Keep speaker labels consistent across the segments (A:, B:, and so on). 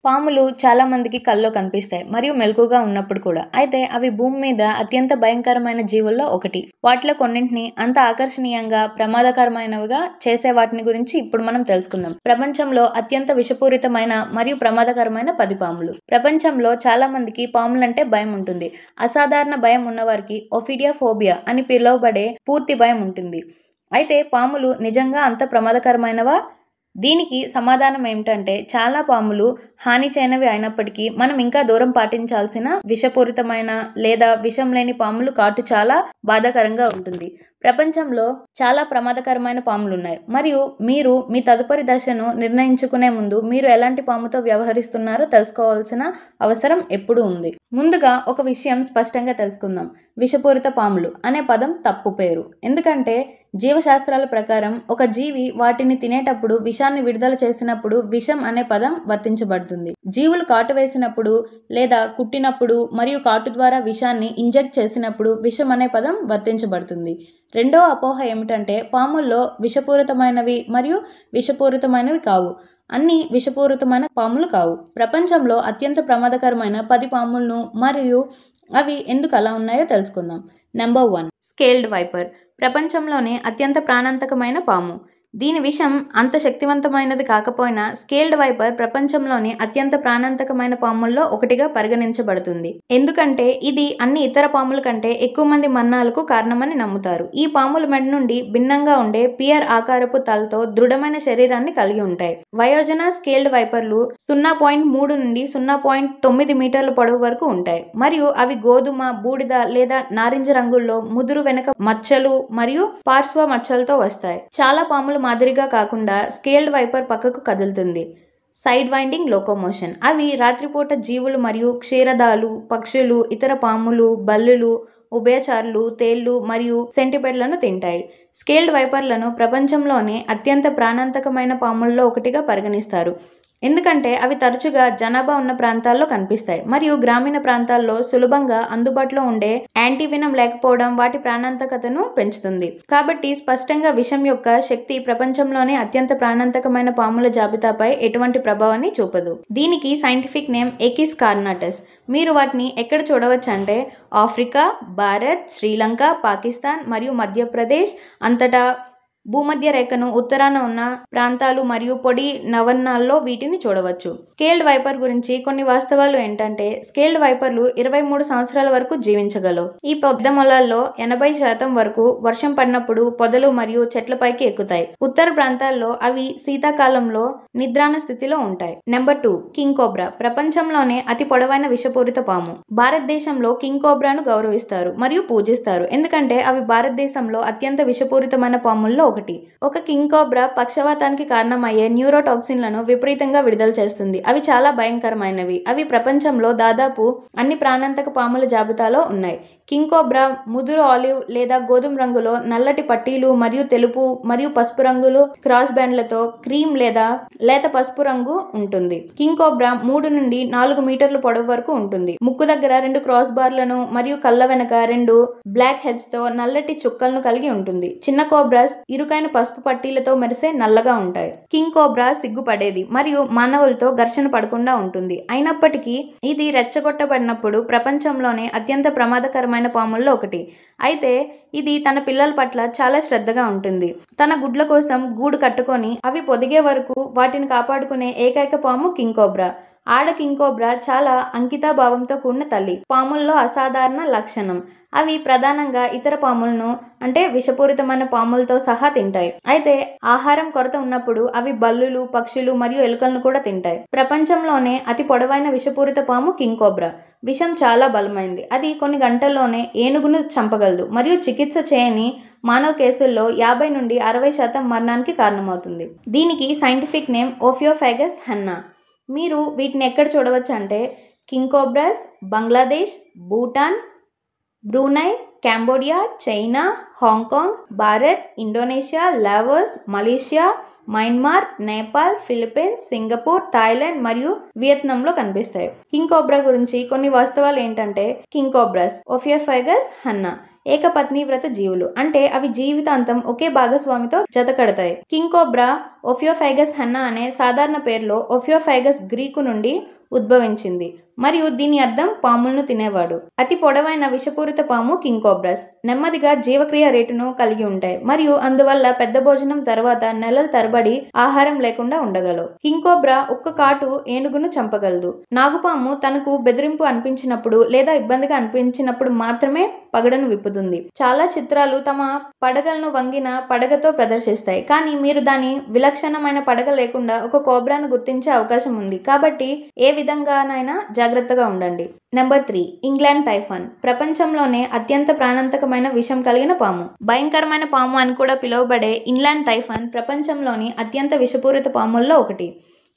A: పాములు చాలా మందికి కల్లో కనిపిస్తాయి మరియు మెలకుగా ఉన్నప్పుడు కూడా. అయితే అవి భూమి మీద అత్యంత భయంకరమైన జీవుల్లో ఒకటి. వాటిలో కొన్నింటిని అంత ఆకర్షణీయంగా, ప్రమాదకరమైనవిగా చేసే వాటిని గురించి ఇప్పుడు మనం తెలుసుకుందాం. ప్రపంచంలో అత్యంత విషపూరితమైన మరియు ప్రమాదకరమైన 10 పాములు. ప్రపంచంలో చాలా మందికి పాములంటే భయం ఉంటుంది. అసాధారణ భయం ఉన్నవారికి ఓఫిడియోఫోబియా అని పిలువబడే పూర్తి భయం ఉంటుంది. అయితే పాములు నిజంగా అంత ప్రమాదకరమైనవా? దీనికి సమాధానం ఏమిటంటే, చాలా పాములు హాని చేయనివి అయినప్పటికీ మనం ఇంకా దూరం పాటించాల్సిన విషపూరితమైన లేదా విషం లేని పాములు కాటు చాలా బాధాకరంగా ఉంటుంది. ప్రపంచంలో చాలా ప్రమాదకరమైన పాములు ఉన్నాయి మరియు మీరు మీ తదుపరి దశను నిర్ణయించుకునే ముందు మీరు ఎలాంటి పాముతో వ్యవహరిస్తున్నారో తెలుసుకోవాల్సిన అవసరం ఎప్పుడూ ఉంది. ముందుగా ఒక విషయం స్పష్టంగా తెలుసుకుందాం. విషపూరిత పాములు అనే పదం తప్పు పేరు. ఎందుకంటే జీవశాస్త్రాల ప్రకారం ఒక జీవి వాటిని తినేటప్పుడు విషాన్ని విడుదల చేసినప్పుడు విషం అనే పదం వర్తించబడుతుంది. జీవులు కాటు వేసినప్పుడు లేదా కుట్టినప్పుడు మరియు కాటు ద్వారా విషాన్ని ఇంజెక్ట్ చేసినప్పుడు విషం అనే పదం వర్తించబడుతుంది. రెండవ అపోహ ఏమిటంటే పాముల్లో విషపూరితమైనవి మరియు విషపూరితమైనవి కావు. అన్ని విషపూరితమైన పాములు కావు. ప్రపంచంలో అత్యంత ప్రమాదకరమైన 10 పాములను మరియు అవి ఎందుకు అలా ఉన్నాయో తెలుసుకుందాం. Number 1, scaled viper. ప్రపంచంలోనే అత్యంత ప్రాణాంతకమైన పాము. దీని విషం అంత శక్తివంతమైనది కాకపోయినా స్కేల్డ్ వైపర్ ప్రపంచంలోని అత్యంత ప్రాణాంతకమైన పాముల్లో ఒకటిగా పరిగణించబడుతుంది. ఎందుకంటే ఇది అన్ని ఇతర పాముల కంటే ఎక్కువ మంది మరణాలకు కారణమని నమ్ముతారు. ఈ పాముల మెడ నుండి భిన్నంగా ఉండే పియర్ ఆకారపు తలతో దృఢమైన శరీరాన్ని కలిగి ఉంటాయి. వయోజన స్కేల్డ్ వైపర్లు 0.3 నుండి 0.9 మీటర్ల పొడవు వరకు ఉంటాయి మరియు అవి గోధుమ, బూడిద లేదా నారింజ రంగుల్లో ముదురు వెనక మచ్చలు మరియు పార్శ్వ మచ్చలతో వస్తాయి. చాలా పాములు మాదిరిగా కాకుండా స్కేల్డ్ వైపర్ పక్కకు కదులుతుంది. Side winding locomotion. అవి రాత్రిపూట జీవులు మరియు క్షీరదాలు, పక్షులు, ఇతర పాములు, బల్లులు, ఉభయచరులు, తేళ్లు మరియు సెంటిపెడ్లను తింటాయి. స్కేల్డ్ వైపర్లను ప్రపంచంలోనే అత్యంత ప్రాణాంతకమైన పాముల్లో ఒకటిగా పరిగణిస్తారు. ఎందుకంటే అవి తరచుగా జనాభా ఉన్న ప్రాంతాల్లో కనిపిస్తాయి మరియు గ్రామీణ ప్రాంతాల్లో సులభంగా అందుబాటులో ఉండే యాంటీవినం లేకపోవడం వాటి ప్రాణాంతకతను పెంచుతుంది. కాబట్టి స్పష్టంగా విషం యొక్క శక్తి ప్రపంచంలోనే అత్యంత ప్రాణాంతకమైన పాముల జాబితాపై ఎటువంటి ప్రభావాన్ని చూపదు. దీనికి సైంటిఫిక్ నేమ్ ఎకిస్ కార్నాటస్. మీరు వాటిని ఎక్కడ చూడవచ్చు అంటే ఆఫ్రికా, భారత్, శ్రీలంక, పాకిస్తాన్ మరియు మధ్యప్రదేశ్ అంతటా భూమధ్య రేఖను ఉత్తరాన ఉన్న ప్రాంతాలు మరియు పొడి నవన్నాల్లో వీటిని చూడవచ్చు. స్కేల్డ్ వైపర్ గురించి కొన్ని వాస్తవాలు ఏంటంటే, స్కేల్డ్ వైపర్లు 23 సంవత్సరాల వరకు జీవించగలవు. ఈ పెద్ద మొలాల్లో 80% వరకు వర్షం పడినప్పుడు పొదలు మరియు చెట్లపైకి ఎక్కుతాయి. ఉత్తర ప్రాంతాల్లో అవి శీతాకాలంలో నిద్రాణ స్థితిలో ఉంటాయి. Number 2, king cobra. ప్రపంచంలోనే అతి పొడవైన విషపూరిత పాము. భారతదేశంలో కింగ్ కోబ్రాను గౌరవిస్తారు మరియు పూజిస్తారు ఎందుకంటే అవి భారతదేశంలో అత్యంత విషపూరితమైన పాముల్లో ఒకటి. ఒక కింగ్ కోబ్రా పక్షవాతానికి కారణమయ్యే న్యూరోటాక్సిన్లను విపరీతంగా విడుదల చేస్తుంది. అవి చాలా భయంకరమైనవి. అవి ప్రపంచంలో దాదాపు అన్ని ప్రాణాంతక పాముల జాబితాలో ఉన్నాయి. కింగ్ కోబ్రా ముదురు ఆలివ్ లేదా గోధుమ రంగులో నల్లటి పట్టీలు మరియు తెలుపు మరియు పసుపు రంగులు క్రాస్ బ్యాండ్లతో క్రీమ్ లేదా లేత పసుపు రంగు ఉంటుంది. కింగ్ కోబ్రా 3 నుండి 4 మీటర్ల పొడవు వరకు ఉంటుంది. ముక్కు దగ్గర 2 క్రాస్ బార్లను మరియు కళ్ళ వెనక 2 బ్లాక్ హెడ్స్ తో నల్లటి చుక్కలను కలిగి ఉంటుంది. చిన్న కోబ్రాస్ ఇరుకైన పసుపు పట్టీలతో మెరిసే నల్లగా ఉంటాయి. కింగ్ కోబ్రా సిగ్గుపడేది మరియు మానవులతో ఘర్షణ పడకుండా ఉంటుంది. అయినప్పటికీ ఇది రెచ్చగొట్టబడినప్పుడు ప్రపంచంలోనే అత్యంత ప్రమాదకరమైన పాముల్లో ఒకటి. అయితే ఇది తన పిల్లల పట్ల చాలా శ్రద్ధగా ఉంటుంది. తన గుడ్ల కోసం గూడు కట్టుకొని అవి పొదిగే వరకు వాటిని కాపాడుకునే ఏకైక పాము కింగ్ కోబ్రా. ఆడ కింగ్ కోబ్రా చాలా అంకితాభావంతో కూడిన తల్లి. పాముల్లో అసాధారణ లక్షణం. అవి ప్రధానంగా ఇతర పాములను అంటే విషపూరితమైన పాములతో సహా తింటాయి. అయితే ఆహారం కొరత ఉన్నప్పుడు అవి బల్లులు, పక్షులు మరియు ఎలుకలను కూడా తింటాయి. ప్రపంచంలోనే అతి పొడవైన విషపూరిత పాము కింగ్ కోబ్రా. విషం చాలా బలమైంది. అది కొన్ని గంటల్లోనే ఏనుగును చంపగలదు మరియు చికిత్స చేయని మానవ కేసుల్లో 50 నుండి 60% మరణానికి కారణమవుతుంది. దీనికి సైంటిఫిక్ నేమ్ ఓఫియోఫాగస్ హన్నా. మీరు వీటిని ఎక్కడ చూడవచ్చు అంటే king cobras Bangladesh, Bhutan, Brunei, Cambodia, China, Hong Kong, Bharat, Indonesia, Laos, Malaysia, Myanmar, Nepal, Philippines, Singapore, Thailand మరియు వియత్నాంలో కనిపిస్తాయి. కింగ్ కోబ్రా గురించి కొన్ని వాస్తవాలు ఏంటంటే కింగ్ కోబ్రాస్ ఓఫియోఫాగస్ హన్నా ఏకపత్ని వ్రత జీవులు. అంటే అవి జీవితాంతం ఒకే భాగస్వామితో జతకడతాయి. కింగ్ కోబ్రా ఓఫియోఫాగస్ హన్నా అనే సాధారణ పేరులో ఓఫియోఫాగస్ గ్రీకు నుండి ఉద్భవించింది మరియు దీని అర్థం పాములను తినేవాడు. అతి పొడవైన విషపూరిత పాము కింగ్ కోబ్రాస్ నెమ్మదిగా జీవక్రియ రేటును కలిగి ఉంటాయి మరియు అందువల్ల పెద్ద భోజనం తర్వాత నెలల తరబడి ఆహారం లేకుండా ఉండగలవు. కింగ్ కోబ్రా ఒక్క కాటు ఏనుగును చంపగలదు. నాగుపాము తనకు బెదిరింపు అనిపించినప్పుడు లేదా ఇబ్బందిగా అనిపించినప్పుడు మాత్రమే పగడను విప్పుతుంది. చాలా చిత్రాలు తమ పడగలను వంగిన పడగతో ప్రదర్శిస్తాయి, కానీ మీరు దాని విలక్షణమైన పడగ లేకుండా ఒక కోబ్రాను గుర్తించే అవకాశం ఉంది, కాబట్టి ఏ విధంగానైనా జాగ్రత్తగా ఉండండి. నెంబర్ 3 ఇంగ్లాండ్ టైఫాన్ ప్రపంచంలోనే అత్యంత ప్రాణాంతకమైన విషం కలిగిన పాము. భయంకరమైన పాము అని కూడా పిలువబడే ఇంగ్లాండ్ టైఫాన్ ప్రపంచంలోని అత్యంత విషపూరిత పాముల్లో ఒకటి.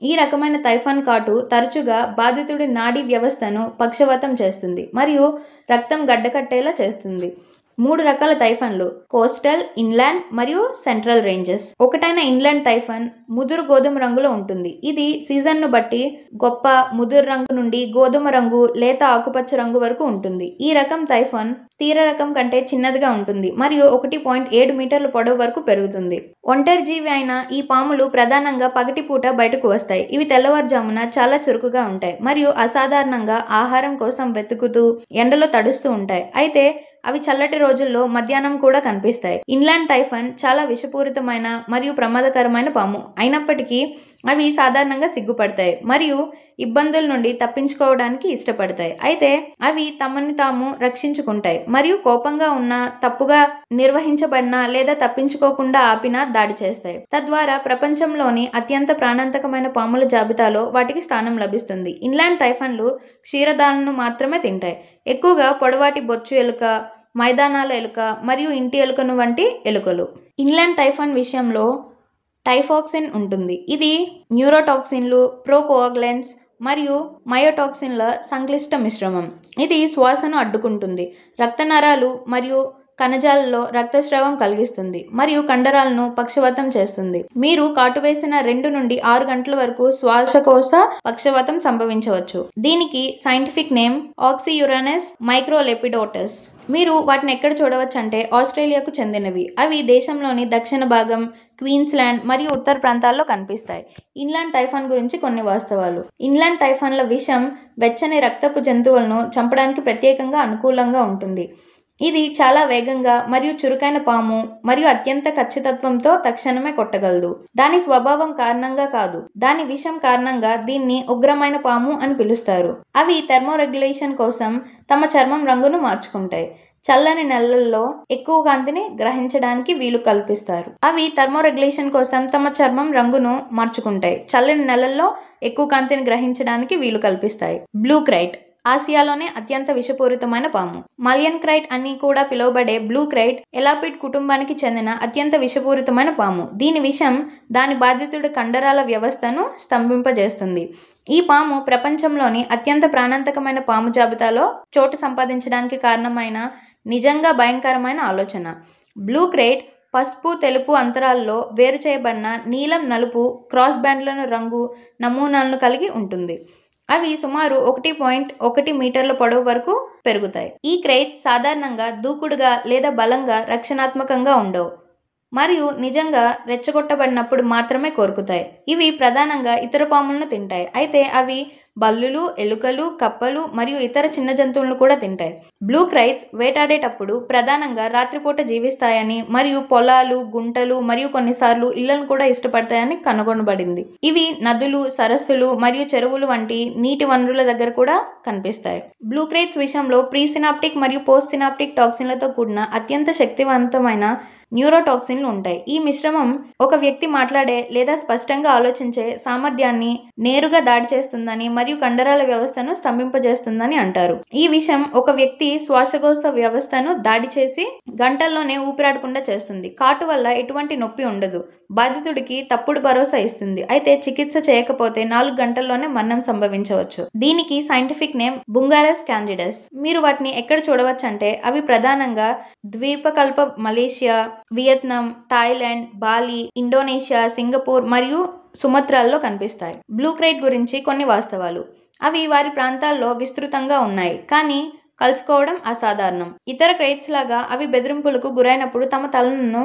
A: ఈ రకమైన టైఫాన్ కాటు తరచుగా బాధితుడి నాడీ వ్యవస్థను పక్షవాతం చేస్తుంది మరియు రక్తం గడ్డకట్టేలా చేస్తుంది. 3 రకాల టైఫాన్లు: కోస్టల్, ఇన్లాండ్ మరియు సెంట్రల్ రేంజెస్. ఒకటైన ఇన్లాండ్ టైఫాన్ ముదురు గోధుమ రంగులో ఉంటుంది. ఇది సీజన్ను బట్టి గొప్ప ముదురు రంగు నుండి గోధుమ రంగు లేత ఆకుపచ్చ రంగు వరకు ఉంటుంది. ఈ రకం టైఫాన్ తీర రకం కంటే చిన్నదిగా ఉంటుంది మరియు 1.7 మీటర్ల పొడవు వరకు పెరుగుతుంది. ఒంటరి జీవి అయిన ఈ పాములు ప్రధానంగా పగటిపూట బయటకు వస్తాయి. ఇవి తెల్లవారుజామున చాలా చురుకుగా ఉంటాయి మరియు అసాధారణంగా ఆహారం కోసం వెతుకుతూ ఎండలో తడుస్తూ ఉంటాయి. అయితే అవి చల్లటి రోజుల్లో మధ్యాహ్నం కూడా కనిపిస్తాయి. ఇన్లాండ్ టైఫాన్ చాలా విషపూరితమైన మరియు ప్రమాదకరమైన పాము అయినప్పటికీ అవి సాధారణంగా సిగ్గుపడతాయి మరియు ఇబ్బందుల నుండి తప్పించుకోవడానికి ఇష్టపడతాయి. అయితే అవి తమని తాము రక్షించుకుంటాయి మరియు కోపంగా ఉన్న, తప్పుగా నిర్వహించబడిన లేదా తప్పించుకోకుండా ఆపినా దాడి చేస్తాయి. తద్వారా ప్రపంచంలోని అత్యంత ప్రాణాంతకమైన పాముల జాబితాలో వాటికి స్థానం లభిస్తుంది. ఇన్లాండ్ టైఫాన్లు క్షీరదాలను మాత్రమే తింటాయి. ఎక్కువగా పొడవాటి బొచ్చు ఎలుక, మైదానాల ఎలుక మరియు ఇంటి ఎలుకను వంటి ఎలుకలు. ఇన్లాండ్ టైఫాన్ విషయంలో టైఫాక్సిన్ ఉంటుంది. ఇది న్యూరోటాక్సిన్లు, ప్రోకోయాగులెంట్స్ మరియు మయోటాక్సిన్ల సంక్లిష్ట మిశ్రమం. ఇది శ్వాసను అడ్డుకుంటుంది, రక్తనాళాలు మరియు కణజాలలో రక్తస్రావం కలిగిస్తుంది మరియు కండరాలను పక్షవాతం చేస్తుంది. మీరు కాటు వేసిన 2 నుండి 6 గంటల వరకు శ్వాసకోశ పక్షవాతం సంభవించవచ్చు. దీనికి సైంటిఫిక్ నేమ్ ఆక్సియురానస్ మైక్రోలెపిడోటస్. మీరు వాటిని ఎక్కడ చూడవచ్చు అంటే ఆస్ట్రేలియాకు చెందినవి. అవి దేశంలోని దక్షిణ భాగం, క్వీన్స్లాండ్ మరియు ఉత్తర ప్రాంతాల్లో కనిపిస్తాయి. ఇన్లాండ్ టైఫాన్ గురించి కొన్ని వాస్తవాలు. ఇన్లాండ్ టైఫాన్ల విషం వెచ్చని రక్తపు జంతువులను చంపడానికి ప్రత్యేకంగా అనుకూలంగా ఉంటుంది. ఇది చాలా వేగంగా మరియు చురుకైన పాము మరియు అత్యంత ఖచ్చితత్వంతో తక్షణమే కొట్టగలదు. దాని స్వభావం కారణంగా కాదు, దాని విషం కారణంగా దీన్ని ఉగ్రమైన పాము అని పిలుస్తారు. అవి థెర్మోరెగ్యులేషన్ కోసం తమ చర్మం రంగును మార్చుకుంటాయి. చల్లని నెలల్లో ఎక్కువ కాంతిని గ్రహించడానికి వీలు కల్పిస్తారు. అవి థెర్మోరెగ్యులేషన్ కోసం తమ చర్మం రంగును మార్చుకుంటాయి. చల్లని నెలల్లో ఎక్కువ కాంతిని గ్రహించడానికి వీలు కల్పిస్తాయి. బ్లూ క్రైట్ ఆసియాలోనే అత్యంత విషపూరితమైన పాము. మలియన్ క్రైట్ అని కూడా పిలువబడే బ్లూ క్రైట్ ఎలాపిడ్ కుటుంబానికి చెందిన అత్యంత విషపూరితమైన పాము. దీని విషం దాని బాధితుడి కండరాల వ్యవస్థను స్తంభింపజేస్తుంది. ఈ పాము ప్రపంచంలోని అత్యంత ప్రాణాంతకమైన పాము జాబితాలో చోటు సంపాదించడానికి కారణమైన నిజంగా భయంకరమైన ఆలోచన. బ్లూ క్రైట్ పసుపు, తెలుపు అంతరాల్లో వేరు చేయబడిన నీలం, నలుపు క్రాస్ బ్యాండ్లను రంగు నమూనాలను కలిగి ఉంటుంది. అవి సుమారు 1.1 మీటర్ల పొడవు వరకు పెరుగుతాయి. ఈ క్రైట్ సాధారణంగా దూకుడుగా లేదా బలంగా రక్షణాత్మకంగా ఉండవు మరియు నిజంగా రెచ్చగొట్టబడినప్పుడు మాత్రమే కోరుకుతాయి. ఇవి ప్రధానంగా ఇతర పాములను తింటాయి, అయితే అవి బల్లులు, ఎలుకలు, కప్పలు మరియు ఇతర చిన్న జంతువులను కూడా తింటాయి. బ్లూ క్రైట్స్ వేటాడేటప్పుడు ప్రధానంగా రాత్రిపూట జీవిస్తాయని మరియు పొలాలు, గుంటలు మరియు కొన్నిసార్లు ఇళ్లను కూడా ఇష్టపడతాయని కనుగొనబడింది. ఇవి నదులు, సరస్సులు మరియు చెరువులు వంటి నీటి వనరుల దగ్గర కూడా కనిపిస్తాయి. బ్లూ క్రైట్స్ విషయంలో ప్రీసినాప్టిక్ మరియు పోస్ట్ సినాప్టిక్ టాక్సిన్లతో కూడిన అత్యంత శక్తివంతమైన న్యూరోటాక్సిన్లు ఉంటాయి. ఈ మిశ్రమం ఒక వ్యక్తి మాట్లాడే లేదా స్పష్టంగా ఆలోచించే సామర్థ్యాన్ని నేరుగా దాడి చేస్తుందని మరియు కండరాల వ్యవస్థను స్తంభింపజేస్తుందని అంటారు. ఈ విషయం ఒక వ్యక్తి శ్వాసకోశ వ్యవస్థను దాడి చేసి గంటల్లోనే ఊపిరాడకుండా చేస్తుంది. కాటు వల్ల ఎటువంటి నొప్పి ఉండదు, బాధితుడికి తప్పుడు భరోసా ఇస్తుంది, అయితే చికిత్స చేయకపోతే 4 గంటల్లోనే మరణం సంభవించవచ్చు. దీనికి సైంటిఫిక్ నేమ్ బుంగారస్ క్యాండిడస్. మీరు వాటిని ఎక్కడ చూడవచ్చు అంటే అవి ప్రధానంగా ద్వీపకల్ప Malaysia, Vietnam, Thailand, Bali, Indonesia, Singapore మరియు సుమత్రాల్లో కనిపిస్తాయి. బ్లూ క్రైట్ గురించి కొన్ని వాస్తవాలు. అవి వారి ప్రాంతాల్లో విస్తృతంగా ఉన్నాయి, కానీ కలుసుకోవడం అసాధారణం. ఇతర క్రైట్స్ లాగా అవి బెదిరింపులకు గురైనప్పుడు తమ తలను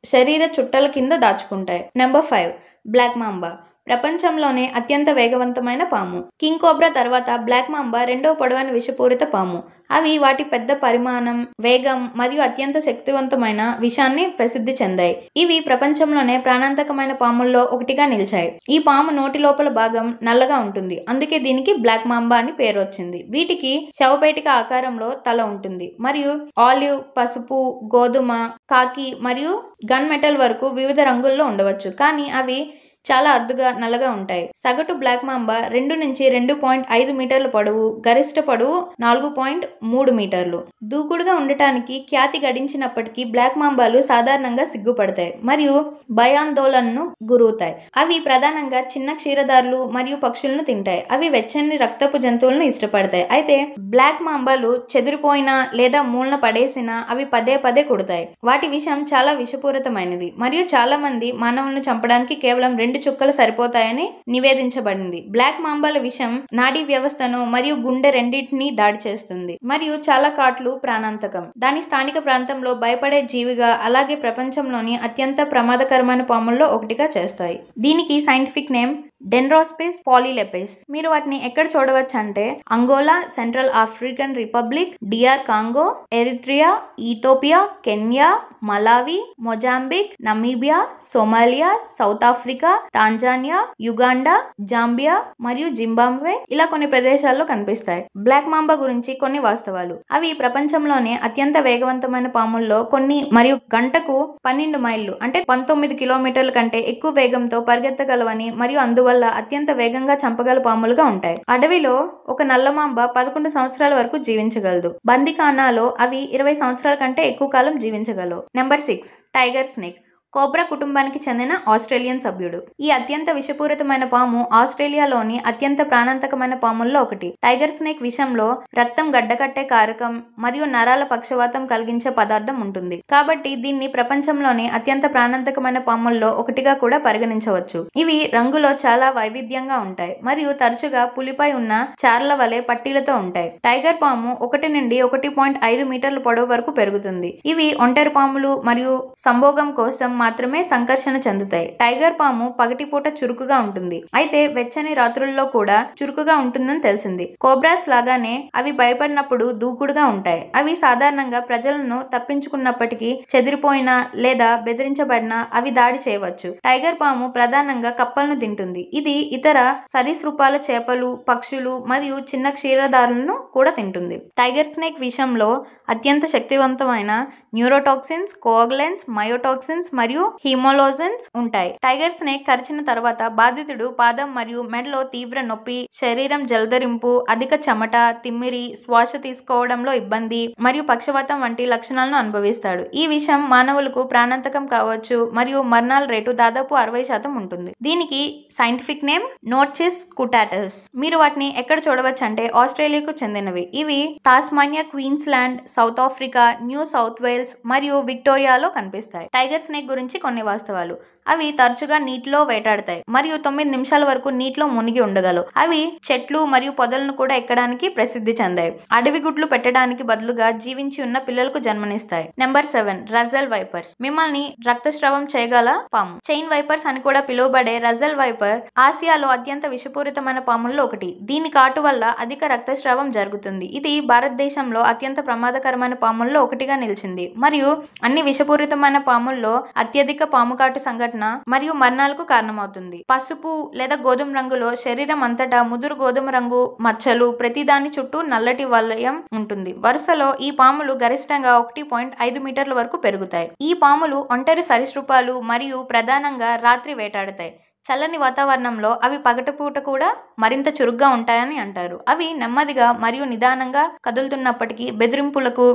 A: శరీర చుట్టల కింద దాచుకుంటాయి. Number 5 black mamba. ప్రపంచంలోనే అత్యంత వేగవంతమైన పాము. కింగ్ కోబ్రా తర్వాత బ్లాక్ మాంబా రెండవ పొడవైన విషపూరిత పాము. అవి వాటి పెద్ద పరిమాణం, వేగం మరియు అత్యంత శక్తివంతమైన విషాన్ని ప్రసిద్ధి చెందాయి. ఇవి ప్రపంచంలోనే ప్రాణాంతకమైన పాముల్లో ఒకటిగా నిలిచాయి. ఈ పాము నోటి లోపల భాగం నల్లగా ఉంటుంది, అందుకే దీనికి బ్లాక్ మాంబా అని పేరు వచ్చింది. వీటికి శవపేటిక ఆకారంలో తల ఉంటుంది మరియు ఆలివ్, పసుపు, గోధుమ, కాకి మరియు గన్ మెటల్ వరకు వివిధ రంగుల్లో ఉండవచ్చు, కానీ అవి చాలా అరుదుగా నల్లగా ఉంటాయి. సగటు బ్లాక్ మాంబా 2 నుంచి 2.5 మీటర్ల పొడవు, గరిష్ట పొడవు 4.3 మీటర్లు. దూకుడుగా ఉండటానికి ఖ్యాతి గడించినప్పటికీ బ్లాక్ మాంబాలు సాధారణంగా సిగ్గుపడతాయి మరియు భయాందోళనను గురవుతాయి. అవి ప్రధానంగా చిన్న క్షీరదారులు మరియు పక్షులను తింటాయి. అవి వెచ్చని రక్తపు జంతువులను ఇష్టపడతాయి. అయితే బ్లాక్ మాంబాలు చెదిరిపోయిన లేదా మూలన పడేసిన అవి పదే పదే కుడతాయి. వాటి విషం చాలా విషపూరితమైనది మరియు చాలా మంది మానవులను చంపడానికి కేవలం 2 చుక్కలు సరిపోతాయని నివేదించబడింది. బ్లాక్ మాంబాల విషం నాడీ వ్యవస్థను మరియు గుండె రెండింటినీ దాడి చేస్తుంది మరియు చాలా కాట్లు ప్రాణాంతకం. దాని స్థానిక ప్రాంతంలో భయపడే జీవిగా, అలాగే ప్రపంచంలోని అత్యంత ప్రమాదకరమైన పాముల్లో ఒకటిగా చేస్తాయి. దీనికి సైంటిఫిక్ నేమ్ డెండ్రోస్పిస్ పాలిలెపిస్. మీరు వాటిని ఎక్కడ చూడవచ్చు అంటే Angola, Central African Republic, DR Congo, Eritrea, Ethiopia, Kenya, Malawi, Mozambique, Namibia, Somalia, South Africa, Tanzania, Uganda, Zambia మరియు జింబాబ్వే ఇలా కొన్ని ప్రదేశాల్లో కనిపిస్తాయి. బ్లాక్ మాంబా గురించి కొన్ని వాస్తవాలు. అవి ప్రపంచంలోనే అత్యంత వేగవంతమైన పాముల్లో కొన్ని మరియు గంటకు 12 మైళ్ళు అంటే 19 కిలోమీటర్ల కంటే ఎక్కువ వేగంతో పరిగెత్తగలవని మరియు అందువల్ల అత్యంత వేగంగా చంపగల పాములుగా ఉంటాయి. అడవిలో ఒక నల్లమాంబ 11 సంవత్సరాల వరకు జీవించగలదు. బందిఖానాలో అవి 20 సంవత్సరాల కంటే ఎక్కువ కాలం జీవించగలవు. Number 6 tiger snake. కోబ్రా కుటుంబానికి చెందిన ఆస్ట్రేలియన్ సభ్యుడు. ఈ అత్యంత విషపూరితమైన పాము ఆస్ట్రేలియాలోని అత్యంత ప్రాణాంతకమైన పాముల్లో ఒకటి. టైగర్ స్నేక్ విషంలో రక్తం గడ్డకట్టే కారకం మరియు నరాల పక్షవాతం కలిగించే పదార్థం ఉంటుంది. కాబట్టి దీన్ని ప్రపంచంలోనే అత్యంత ప్రాణాంతకమైన పాముల్లో ఒకటిగా కూడా పరిగణించవచ్చు. ఇవి రంగులో చాలా వైవిధ్యంగా ఉంటాయి మరియు తరచుగా పులిపై ఉన్న చారల వలె పట్టీలతో ఉంటాయి. టైగర్ పాము 1 నుండి 1.5 మీటర్ల పొడవు వరకు పెరుగుతుంది. ఇవి ఒంటరి పాములు మరియు సంభోగం కోసం మాత్రమే సంకర్షణ చెందుతాయి. టైగర్ పాము పగటిపూట చురుకుగా ఉంటుంది, అయితే వెచ్చని రాత్రుల్లో కూడా చురుకుగా ఉంటుందని తెలిసింది. కోబ్రాస్ లాగానే అవి భయపడినప్పుడు దూకుడుగా ఉంటాయి. అవి సాధారణంగా ప్రజలను తప్పించుకున్నప్పటికీ చెదిరిపోయిన లేదా బెదిరించబడిన అవి దాడి చేయవచ్చు. టైగర్ పాము ప్రధానంగా కప్పలను తింటుంది. ఇది ఇతర సరీసృపాల చేపలు, పక్షులు మరియు చిన్న క్షీరదారులను కూడా తింటుంది. టైగర్ స్నేక్ విషంలో అత్యంత శక్తివంతమైన న్యూరోటాక్సిన్స్, కోఅగులెంట్స్, మయోటాక్సిన్స్ మరియు హీమోలోజన్స్ ఉంటాయి. టైగర్ స్నేక్ కరిచిన తర్వాత బాధితుడు పాదం మరియు మెడలో తీవ్ర నొప్పి, శరీరం జలదరింపు, అధిక చెమట, తిమ్మిరి, శ్వాస తీసుకోవడంలో ఇబ్బంది మరియు పక్షవాతం వంటి లక్షణాలను అనుభవిస్తాడు. ఈ విషయం మానవులకు ప్రాణాంతకం కావచ్చు మరియు మరణాల రేటు దాదాపు 60% ఉంటుంది. దీనికి సైంటిఫిక్ నేమ్ నోర్చిస్ కుటాటస్. మీరు వాటిని ఎక్కడ చూడవచ్చు అంటే ఆస్ట్రేలియాకు చెందినవి. ఇవి Tasmania, Queensland, South Africa, New South Wales మరియు విక్టోరియాలో కనిపిస్తాయి. టైగర్ స్నేక్ గురించి కొన్ని వాస్తవాలు. అవి తరచుగా నీటిలో వేటాడతాయి మరియు 9 నిమిషాల వరకు నీటిలో మునిగి ఉండగలవు. అవి చెట్లు మరియు పొదలను కూడా ఎక్కడానికి ప్రసిద్ధి చెందాయి. అడవి గుడ్లు పెట్టడానికి బదులుగా జీవించి ఉన్న పిల్లలకు జన్మనిస్తాయి. Number 7 Russell wipers. మిమ్మల్ని రక్తస్రావం చేయగల పాము. చైన్ వైపర్స్ అని కూడా పిలువబడే రజల్ వైపర్ ఆసియాలో అత్యంత విషపూరితమైన పాముల్లో ఒకటి. దీని కాటు వల్ల అధిక రక్తస్రావం జరుగుతుంది. ఇది భారతదేశంలో అత్యంత ప్రమాదకరమైన పాముల్లో ఒకటిగా నిలిచింది మరియు అన్ని విషపూరితమైన పాముల్లో అత్యధిక పాము కాటు సంఘటన మరియు మరణాలకు కారణమవుతుంది. పసుపు లేదా గోధుమ రంగులో శరీరం అంతటా ముదురు గోధుమ రంగు మచ్చలు, ప్రతిదాని చుట్టూ నల్లటి వలయం ఉంటుంది. వరుసలో ఈ పాములు గరిష్టంగా 1.5 మీటర్ల వరకు పెరుగుతాయి. ఈ పాములు ఒంటరి సరీసృపాలు మరియు ప్రధానంగా రాత్రి వేటాడతాయి. చల్లని వాతావరణంలో అవి పగటిపూట కూడా మరింత చురుగ్గా ఉంటాయని అంటారు. అవి నెమ్మదిగా మరియు నిదానంగా కదులుతున్నప్పటికీ బెదిరింపులకు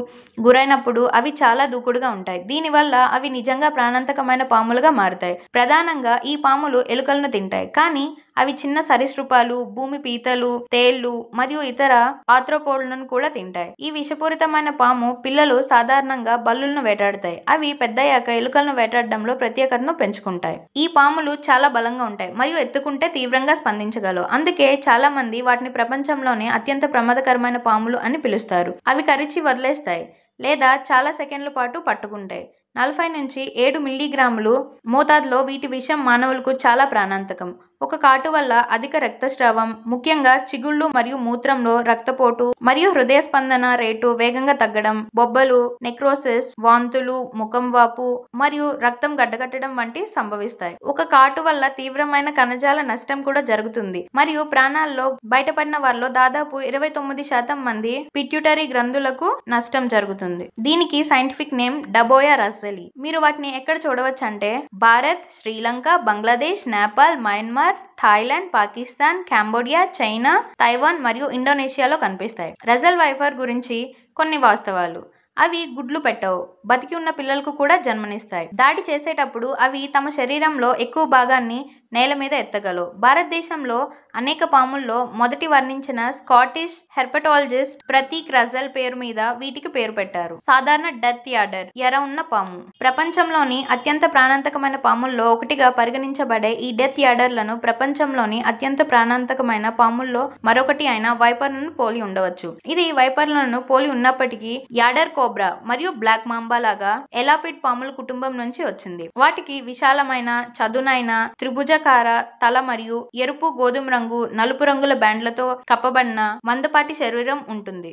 A: గురైనప్పుడు అవి చాలా దూకుడుగా ఉంటాయి. దీనివల్ల అవి నిజంగా ప్రాణాంతకమైన పాములుగా మారుతాయి. ప్రధానంగా ఈ పాములు ఎలుకలను తింటాయి, కానీ అవి చిన్న సరీసృపాలు, భూమి పీతలు, తేళ్లు మరియు ఇతర ఆర్థ్రోపోడ్లను కూడా తింటాయి. ఈ విషపూరితమైన పాము పిల్లలు సాధారణంగా బల్లులను వేటాడతాయి. అవి పెద్దయ్యాక ఎలుకలను వేటాడడంలో ప్రత్యేకతను పెంచుకుంటాయి. ఈ పాములు చాలా బలంగా ఉంటాయి మరియు ఎత్తుకుంటే తీవ్రంగా స్పందించగలవు. అందుకే చాలా మంది వాటిని ప్రపంచంలోనే అత్యంత ప్రమాదకరమైన పాములు అని పిలుస్తారు. అవి కరిచి వదిలేస్తాయి లేదా చాలా సెకండ్ల పాటు పట్టుకుంటాయి. 40 నుంచి 7 మిల్లీగ్రాములు మోతాదులో వీటి విషం మానవులకు చాలా ప్రాణాంతకం. ఒక కాటు వల్ల అధిక రక్తస్రావం, ముఖ్యంగా చిగుళ్ళు మరియు మూత్రంలో రక్తపోటు మరియు హృదయ స్పందన రేటు వేగంగా తగ్గడం, బొబ్బలు, నెక్రోసిస్, వాంతులు, ముఖం వాపు మరియు రక్తం గడ్డగట్టడం వంటి సంభవిస్తాయి. ఒక కాటు వల్ల తీవ్రమైన కణజాల నష్టం కూడా జరుగుతుంది మరియు ప్రాణాల్లో బయటపడిన వారిలో దాదాపు 29% మంది పిట్యూటరీ గ్రంథులకు నష్టం జరుగుతుంది. దీనికి సైంటిఫిక్ నేమ్ డబోయా రస్సెలి. మీరు వాటిని ఎక్కడ చూడవచ్చు అంటే Bharat, Sri Lanka, Bangladesh, Nepal, Myanmar, Thailand, Pakistan, Cambodia, China, Taiwan మరియు ఇండోనేషియాలో కనిపిస్తాయి. రజల్ వైఫర్ గురించి కొన్ని వాస్తవాలు. అవి గుడ్లు పెట్టవు, బతికి ఉన్న పిల్లలకు కూడా జన్మనిస్తాయి. దాడి చేసేటప్పుడు అవి తమ శరీరంలో ఎక్కువ భాగాన్ని నేల మీద ఎత్తగలవు. భారతదేశంలో అనేక పాముల్లో మొదటి వర్ణించిన స్కాటిష్ హెర్పటాలజిస్ట్ ప్రతీక్ రజల్ పేరు మీద వీటికి పేరు పెట్టారు. సాధారణ డెత్ యాడర్, ఎర ఉన్న పాము. ప్రపంచంలోని అత్యంత ప్రాణాంతకమైన పాముల్లో ఒకటిగా పరిగణించబడే ఈ డెత్ యాడర్లను ప్రపంచంలోని అత్యంత ప్రాణాంతకమైన పాముల్లో మరొకటి అయిన వైపర్లను పోలి ఉండవచ్చు. ఇది వైపర్లను పోలి ఉన్నప్పటికీ యాడర్ కోబ్రా మరియు బ్లాక్ మాంబా లాగా ఎలాపిడ్ పాముల కుటుంబం నుంచి వచ్చింది. వాటికి విశాలమైన, చదునైన, త్రిభుజాకార తల మరియు ఎరుపు, గోధుమ రంగు, నలుపు రంగుల బ్యాండ్లతో కప్పబడిన మందపాటి శరీరం ఉంటుంది.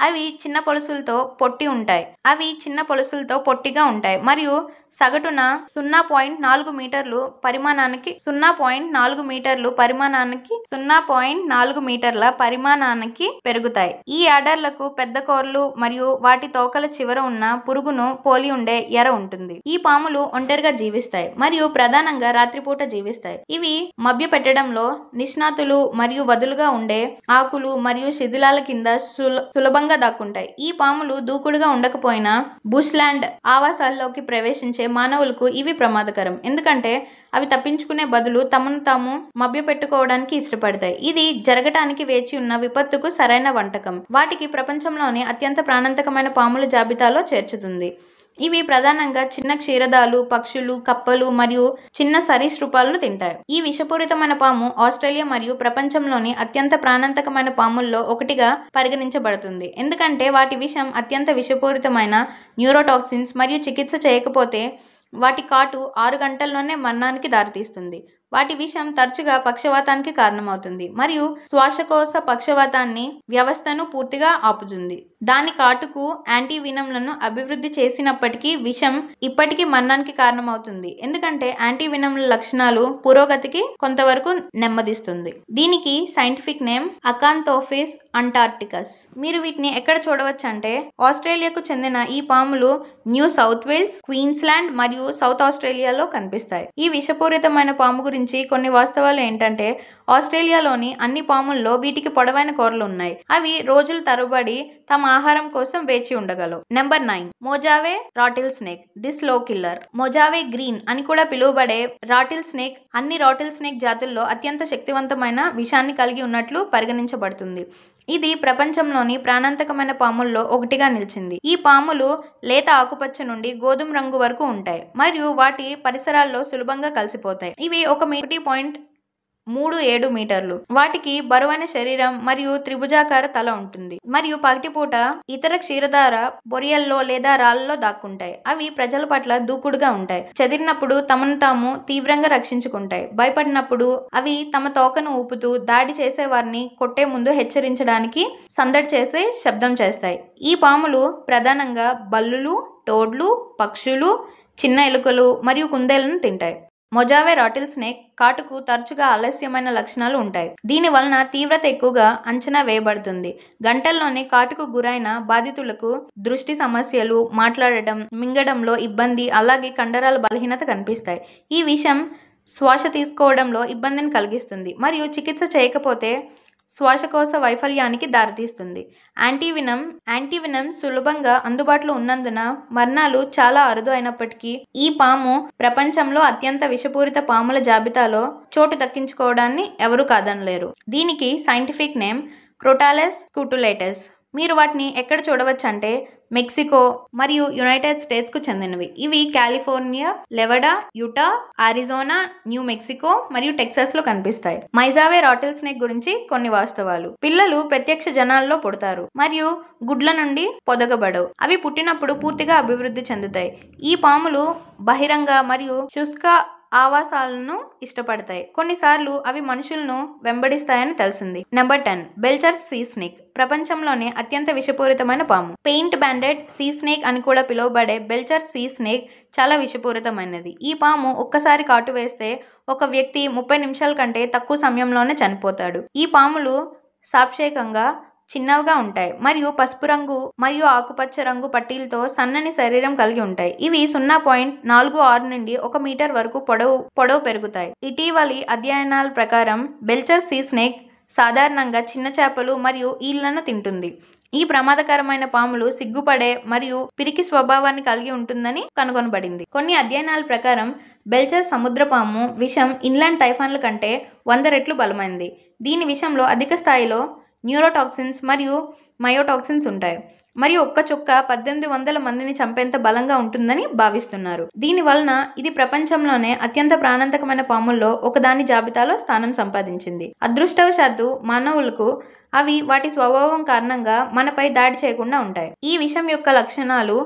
A: అవి చిన్న పొలుసులతో పొట్టిగా ఉంటాయి మరియు సగటున 0.4 మీటర్ల పరిమాణానికి పెరుగుతాయి. ఈ యాడర్లకు పెద్ద కోర్లు మరియు వాటి తోకల చివర ఉన్న పురుగును పోలి ఉండే ఎర ఉంటుంది. ఈ పాములు ఒంటరిగా జీవిస్తాయి మరియు ప్రధానంగా రాత్రిపూట జీవిస్తాయి. ఇవి మభ్య పెట్టడంలో నిష్ణాతులు మరియు వదులుగా ఉండే ఆకులు మరియు శిథిలాల కింద సులభంగా దాక్కుంటాయి. ఈ పాములు దూకుడుగా ఉండకపోయినా బుష్ ల్యాండ్ ఆవాసాల్లోకి ప్రవేశించే మానవులకు ఇవి ప్రమాదకరం. ఎందుకంటే అవి తప్పించుకునే బదులు తమను తాము మభ్య పెట్టుకోవడానికి ఇష్టపడతాయి. ఇది జరగటానికి వేచి ఉన్న విపత్తుకు సరైన వంటకం. వాటికి ప్రపంచంలోని అత్యంత ప్రాణాంతకమైన పాముల జాబితాలో చేర్చుతుంది. ఇవి ప్రధానంగా చిన్న క్షీరదాలు, పక్షులు, కప్పలు మరియు చిన్న సరీసృపాలను తింటాయి. ఈ విషపూరితమైన పాము ఆస్ట్రేలియా మరియు ప్రపంచంలోని అత్యంత ప్రాణాంతకమైన పాముల్లో ఒకటిగా పరిగణించబడుతుంది. ఎందుకంటే వాటి విషం అత్యంత విషపూరితమైన న్యూరోటాక్సిన్స్ మరియు చికిత్స చేయకపోతే వాటి కాటు 6 గంటల్లోనే మరణానికి దారితీస్తుంది. వాటి విషం తరచుగా పక్షవాతానికి కారణమవుతుంది మరియు శ్వాసకోశ పక్షవాతాన్ని వ్యవస్థను పూర్తిగా ఆపుతుంది. దాని కాటుకు యాంటీవినమ్లను అభివృద్ధి చేసినప్పటికీ విషం ఇప్పటికీ మరణానికి కారణమవుతుంది. ఎందుకంటే యాంటీవినమ్ల లక్షణాలు పురోగతికి కొంతవరకు నెమ్మదిస్తుంది. దీనికి సైంటిఫిక్ నేమ్ అకాంతోఫిస్ అంటార్క్టికస్. మీరు వీటిని ఎక్కడ చూడవచ్చు అంటే ఆస్ట్రేలియాకు చెందిన ఈ పాములు న్యూ సౌత్ వేల్స్, క్వీన్స్లాండ్ మరియు సౌత్ ఆస్ట్రేలియాలో కనిపిస్తాయి. ఈ విషపూరితమైన పాము గురించి కొన్ని వాస్తవాలు ఏంటంటే ఆస్ట్రేలియాలోని అన్ని పాముల్లో వీటికి పొడవైన కోరలు ఉన్నాయి. అవి రోజుల తరబడి తమ ఆహారం కోసం వేచి ఉండగలవు. Number 9, Mojave rattlesnake, the slow killer. Mojave green అని కూడా పిలువబడే రాటిల్ స్నేక్ అన్ని రాటిల్ స్నేక్ జాతుల్లో అత్యంత శక్తివంతమైన విషాన్ని కలిగి ఉన్నట్లు పరిగణించబడుతుంది. ఇది ప్రపంచంలోని ప్రాణాంతకమైన పాముల్లో ఒకటిగా నిలిచింది. ఈ పాములు లేత ఆకుపచ్చ నుండి గోధుమ రంగు వరకు ఉంటాయి మరియు వాటి పరిసరాల్లో సులభంగా కలిసిపోతాయి. ఇవి 1.37 మీటర్లు. వాటికి బరువైన శరీరం మరియు త్రిభుజాకార తల ఉంటుంది మరియు పగటిపూట ఇతర క్షీరదార బొరియల్లో లేదా రాళ్లలో దాక్కుంటాయి. అవి ప్రజల పట్ల దూకుడుగా ఉంటాయి. చెదిరినప్పుడు తమను తాము తీవ్రంగా రక్షించుకుంటాయి. భయపడినప్పుడు అవి తమ తోకను ఊపుతూ దాడి చేసే వారిని కొట్టే ముందు హెచ్చరించడానికి సందడి చేసే శబ్దం చేస్తాయి. ఈ పాములు ప్రధానంగా బల్లులు, టోడ్లు, పక్షులు, చిన్న ఎలుకలు మరియు కుందేళ్లను తింటాయి. మొజావే రాటిల్ స్నేక్ కాటుకు తరచుగా ఆలస్యమైన లక్షణాలు ఉంటాయి. దీని వలన తీవ్రత ఎక్కువగా అంచనా వేయబడుతుంది. గంటల్లోనే కాటుకు గురైన బాధితులకు దృష్టి సమస్యలు, మాట్లాడటం, మింగడంలో ఇబ్బంది, అలాగే కండరాల బలహీనత కనిపిస్తాయి. ఈ విషయం శ్వాస తీసుకోవడంలో ఇబ్బందిని కలిగిస్తుంది మరియు చికిత్స చేయకపోతే శ్వాసకోశ వైఫల్యానికి దారితీస్తుంది. యాంటీవినం సులభంగా అందుబాటులో ఉన్నందున మరణాలు చాలా అరుదు అయినప్పటికీ ఈ పాము ప్రపంచంలో అత్యంత విషపూరిత పాముల జాబితాలో చోటు దక్కించుకోవడాన్ని ఎవరూ కాదనలేరు. దీనికి సైంటిఫిక్ నేమ్ క్రోటాలెస్ స్కూటులేటస్. మీరు వాటిని ఎక్కడ చూడవచ్చు అంటే మెక్సికో మరియు యునైటెడ్ స్టేట్స్ కు చెందినవి. ఇవి California, Nevada, Utah, Arizona, New Mexico మరియు టెక్సాస్ లో కనిపిస్తాయి. మొజావే రాటిల్ స్నేక్ గురించి కొన్ని వాస్తవాలు. పిల్లలు ప్రత్యక్ష జనాల్లో పుడతారు మరియు గుడ్ల నుండి పొదగబడవు. అవి పుట్టినప్పుడు పూర్తిగా అభివృద్ధి చెందుతాయి. ఈ పాములు బహిరంగ మరియు శుష్క ఆవాసాలను ఇష్టపడతాయి. కొన్నిసార్లు అవి మనుషులను వెంబడిస్తాయని తెలిసింది. Number 10 Belcher sea snake. ప్రపంచంలోనే అత్యంత విషపూరితమైన పాము. పెయింట్ బ్యాండెడ్ సీ స్నేక్ అని కూడా పిలువబడే బెల్చర్ సీ స్నేక్ చాలా విషపూరితమైనది. ఈ పాము ఒక్కసారి కాటు వేస్తే ఒక వ్యక్తి 30 నిమిషాల కంటే తక్కువ సమయంలోనే చనిపోతాడు. ఈ పాములు సాపేక్షంగా చిన్నవిగా ఉంటాయి మరియు పసుపు రంగు మరియు ఆకుపచ్చ రంగు పట్టీలతో సన్నని శరీరం కలిగి ఉంటాయి. ఇవి 0.46 నుండి 1 మీటర్ వరకు పొడవు పెరుగుతాయి. ఇటీవలి అధ్యయనాల ప్రకారం బెల్చర్ సీ స్నేక్ సాధారణంగా చిన్న చేపలు మరియు ఈళ్లను తింటుంది. ఈ ప్రమాదకరమైన పాములు సిగ్గుపడే మరియు పిరికి స్వభావాన్ని కలిగి ఉంటుందని కనుగొనబడింది. కొన్ని అధ్యయనాల ప్రకారం బెల్చర్ సముద్రపాము విషం ఇన్లాండ్ టైఫాన్ల కంటే 100 రెట్లు బలమైనది. దీని విషంలో అధిక స్థాయిలో న్యూరోటాక్సిన్స్ మరియు మయోటాక్సిన్స్ ఉంటాయి మరియు ఒక్క చుక్క 1800 మందిని చంపేంత బలంగా ఉంటుందని భావిస్తున్నారు. దీని వలన ఇది ప్రపంచంలోనే అత్యంత ప్రాణాంతకమైన పాముల్లో ఒకదాని జాబితాలో స్థానం సంపాదించింది. అదృష్టవశాత్తు మానవులకు అవి వాటి స్వభావం కారణంగా మనపై దాడి చేయకుండా ఉంటాయి. ఈ విషం యొక్క లక్షణాలు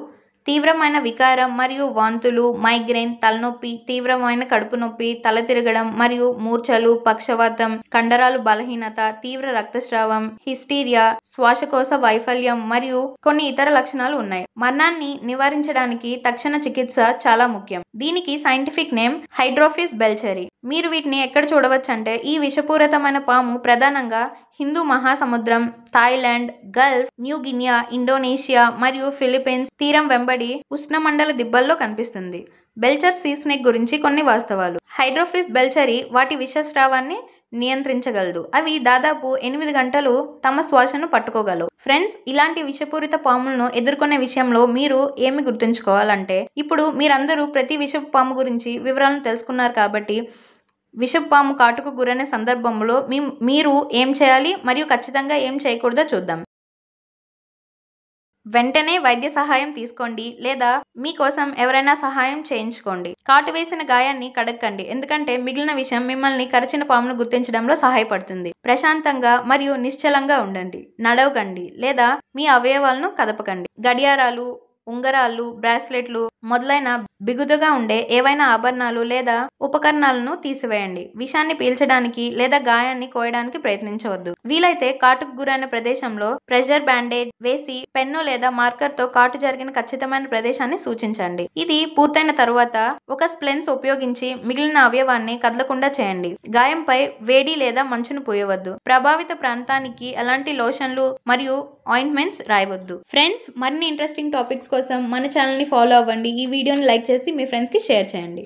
A: తీవ్రమైన వికారం మరియు వాంతులు, మైగ్రేన్, తలనొప్పి, తీవ్రమైన కడుపు నొప్పి, తల తిరగడం మరియు మూర్ఛలు, పక్షవాతం, కండరాలు బలహీనత, తీవ్ర రక్తస్రావం, హిస్టీరియా, శ్వాసకోశ వైఫల్యం మరియు కొన్ని ఇతర లక్షణాలు ఉన్నాయి. మరణాన్ని నివారించడానికి తక్షణ చికిత్స చాలా ముఖ్యం. దీనికి సైంటిఫిక్ నేమ్ హైడ్రోఫిస్ బెల్చెరీ. మీరు వీటిని ఎక్కడ చూడవచ్చంటే ఈ విషపూరితమైన పాము ప్రధానంగా హిందూ మహాసముద్రం, Thailand, Gulf, new Guinea, Indonesia మరియు ఫిలిప్పీన్స్ తీరం వెంబడి ఉష్ణమండల దిబ్బల్లో కనిపిస్తుంది. బెల్చర్ సీ స్నేక్ గురించి కొన్ని వాస్తవాలు. హైడ్రోఫిస్ బెల్చెరీ వాటి విషస్రావాన్ని నియంత్రించగలదు. అవి దాదాపు 8 గంటలు తమ శ్వాసను పట్టుకోగలవు. ఫ్రెండ్స్, ఇలాంటి విషపూరిత పాములను ఎదుర్కొనే విషయంలో మీరు ఏమి గుర్తుంచుకోవాలంటే, ఇప్పుడు మీరందరూ ప్రతి విషపు పాము గురించి వివరాలను తెలుసుకున్నారు కాబట్టి విషపు పాము కాటుకు గురైన సందర్భంలో మీరు ఏం చేయాలి మరియు ఖచ్చితంగా ఏం చేయకూడదో చూద్దాం. వెంటనే వైద్య సహాయం తీసుకోండి లేదా మీకోసం ఎవరైనా సహాయం చేయించుకోండి. కాటు వేసిన గాయాన్ని కడగండి, ఎందుకంటే మిగిలిన విషయం మిమ్మల్ని కరిచిన పామును గుర్తించడంలో సహాయపడుతుంది. ప్రశాంతంగా మరియు నిశ్చలంగా ఉండండి. నడవకండి లేదా మీ అవయవాలను కదపకండి. గడియారాలు, ఉంగరాలు, బ్రాస్లెట్లు మొదలైన బిగుతుగా ఉండే ఏవైనా ఆభరణాలు లేదా ఉపకరణాలను తీసివేయండి. విషాన్ని పీల్చడానికి లేదా గాయాన్ని కోయడానికి ప్రయత్నించవద్దు. వీలైతే కాటుకు గురైన ప్రదేశంలో ప్రెషర్ బ్యాండేజ్ వేసి పెన్ను లేదా మార్కర్ తో కాటు జరిగిన ఖచ్చితమైన ప్రదేశాన్ని సూచించండి. ఇది పూర్తయిన తరువాత ఒక స్ప్లెన్స్ ఉపయోగించి మిగిలిన అవయవాన్ని కదలకుండా చేయండి. గాయంపై వేడి లేదా మంచును పూయవద్దు. ప్రభావిత ప్రాంతానికి ఎలాంటి లోషన్లు మరియు ఆయింట్మెంట్స్ రాయవద్దు. ఫ్రెండ్స్, మరిన్ని ఇంట్రెస్టింగ్ టాపిక్స్ కోసం మన ఛానల్ని ఫాలో అవ్వండి. ఈ వీడియోని లైక్ చేసి మీ ఫ్రెండ్స్కి షేర్ చేయండి.